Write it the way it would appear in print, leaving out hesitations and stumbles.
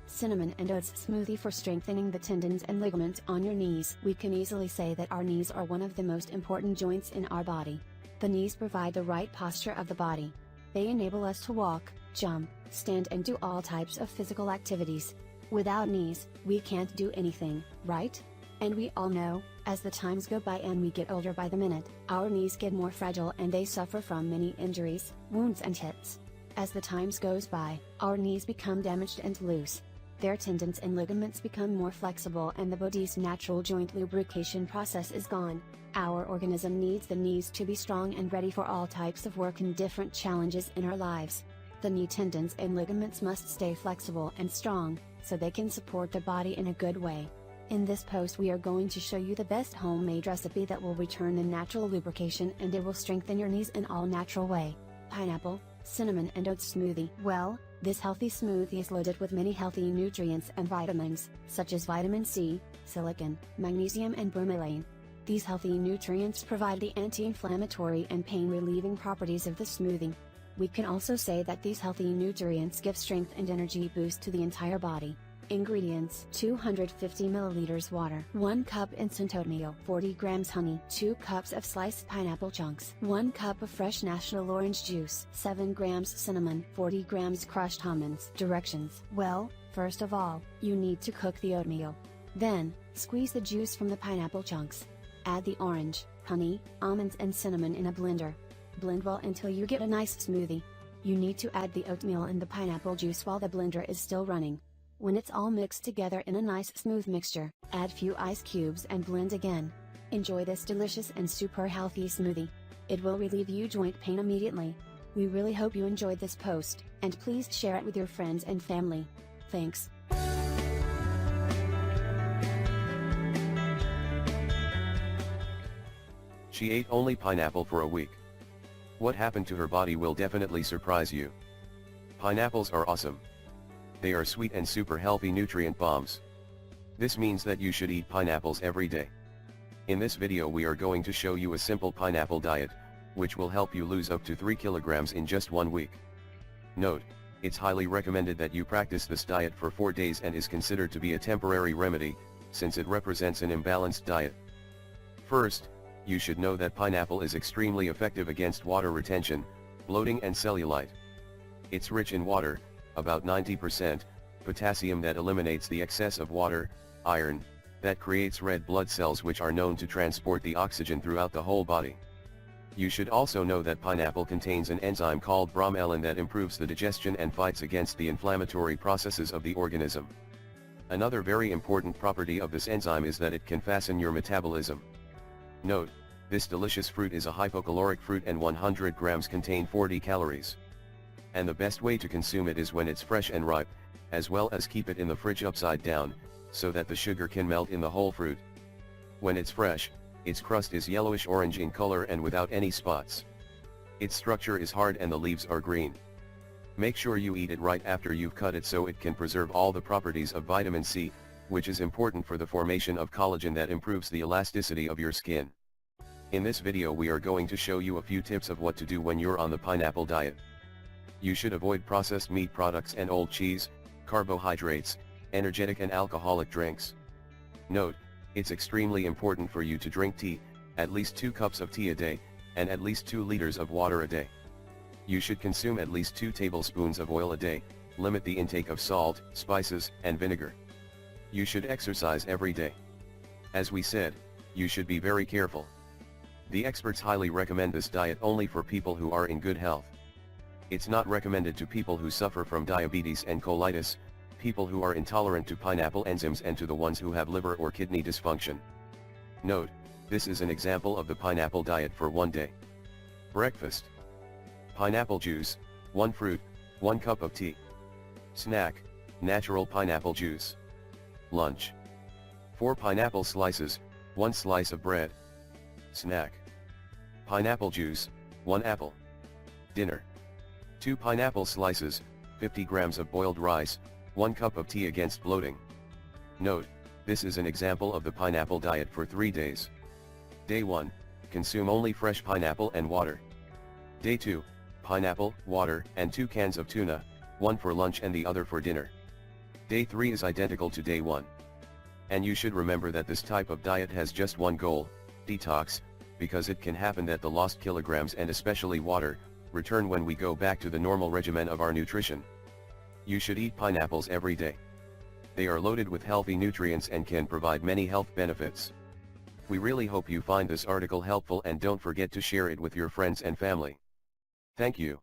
Cinnamon and oats smoothie for strengthening the tendons and ligaments on your knees. We can easily say that our knees are one of the most important joints in our body. The knees provide the right posture of the body. They enable us to walk, jump, stand and do all types of physical activities. Without knees, we can't do anything, right? And we all know, as the times go by and we get older by the minute, our knees get more fragile and they suffer from many injuries, wounds and hits. As the times goes by, our knees become damaged and loose. Their tendons and ligaments become more flexible and the body's natural joint lubrication process is gone. Our organism needs the knees to be strong and ready for all types of work and different challenges in our lives. The knee tendons and ligaments must stay flexible and strong, so they can support the body in a good way. In this post we are going to show you the best homemade recipe that will return the natural lubrication and it will strengthen your knees in all natural way. Pineapple, cinnamon and oats smoothie. Well, this healthy smoothie is loaded with many healthy nutrients and vitamins, such as vitamin C, silicon, magnesium and bromelain. These healthy nutrients provide the anti-inflammatory and pain-relieving properties of the smoothie. We can also say that these healthy nutrients give strength and energy boost to the entire body. Ingredients: 250 milliliters water, 1 cup instant oatmeal, 40 grams honey, 2 cups of sliced pineapple chunks, 1 cup of fresh national orange juice, 7 grams cinnamon, 40 grams crushed almonds. Directions: well, first of all, you need to cook the oatmeal. Then, squeeze the juice from the pineapple chunks. Add the orange, honey, almonds and cinnamon in a blender. Blend well until you get a nice smoothie. You need to add the oatmeal and the pineapple juice while the blender is still running. When it's all mixed together in a nice smooth mixture, add few ice cubes and blend again. Enjoy this delicious and super healthy smoothie. It will relieve you joint pain immediately. We really hope you enjoyed this post, and please share it with your friends and family. Thanks. She ate only pineapple for a week. What happened to her body will definitely surprise you. Pineapples are awesome. They are sweet and super healthy nutrient bombs. This means that you should eat pineapples every day. In this video we are going to show you a simple pineapple diet, which will help you lose up to 3 kilograms in just 1 week. Note, it's highly recommended that you practice this diet for 4 days and is considered to be a temporary remedy, since it represents an imbalanced diet. First, you should know that pineapple is extremely effective against water retention, bloating and cellulite. It's rich in water, about 90%, potassium that eliminates the excess of water, iron, that creates red blood cells which are known to transport the oxygen throughout the whole body. You should also know that pineapple contains an enzyme called bromelain that improves the digestion and fights against the inflammatory processes of the organism. Another very important property of this enzyme is that it can fasten your metabolism. Note, this delicious fruit is a hypocaloric fruit and 100 grams contain 40 calories. And the best way to consume it is when it's fresh and ripe, as well as keep it in the fridge upside down, so that the sugar can melt in the whole fruit. When it's fresh, its crust is yellowish-orange in color and without any spots. Its structure is hard and the leaves are green. Make sure you eat it right after you've cut it so it can preserve all the properties of vitamin C, which is important for the formation of collagen that improves the elasticity of your skin. In this video we are going to show you a few tips of what to do when you're on the pineapple diet. You should avoid processed meat products and old cheese, carbohydrates, energetic and alcoholic drinks. Note, it's extremely important for you to drink tea, at least 2 cups of tea a day, and at least 2 liters of water a day. You should consume at least 2 tablespoons of oil a day, limit the intake of salt, spices, and vinegar. You should exercise every day. As we said, you should be very careful. The experts highly recommend this diet only for people who are in good health. It's not recommended to people who suffer from diabetes and colitis, people who are intolerant to pineapple enzymes and to the ones who have liver or kidney dysfunction. Note, this is an example of the pineapple diet for 1 day. Breakfast: pineapple juice, 1 fruit, 1 cup of tea. Snack: natural pineapple juice. Lunch: 4 pineapple slices, 1 slice of bread. Snack: pineapple juice, 1 apple. Dinner: 2 pineapple slices, 50 grams of boiled rice, 1 cup of tea against bloating. Note, This is an example of the pineapple diet for 3 days. Day 1, consume only fresh pineapple and water. Day 2, pineapple, water, and 2 cans of tuna, one for lunch and the other for dinner. Day 3 is identical to day 1. And you should remember that this type of diet has just one goal, detox, because it can happen that the lost kilograms and especially water, return when we go back to the normal regimen of our nutrition. You should eat pineapples every day. They are loaded with healthy nutrients and can provide many health benefits. We really hope you find this article helpful and don't forget to share it with your friends and family. Thank you.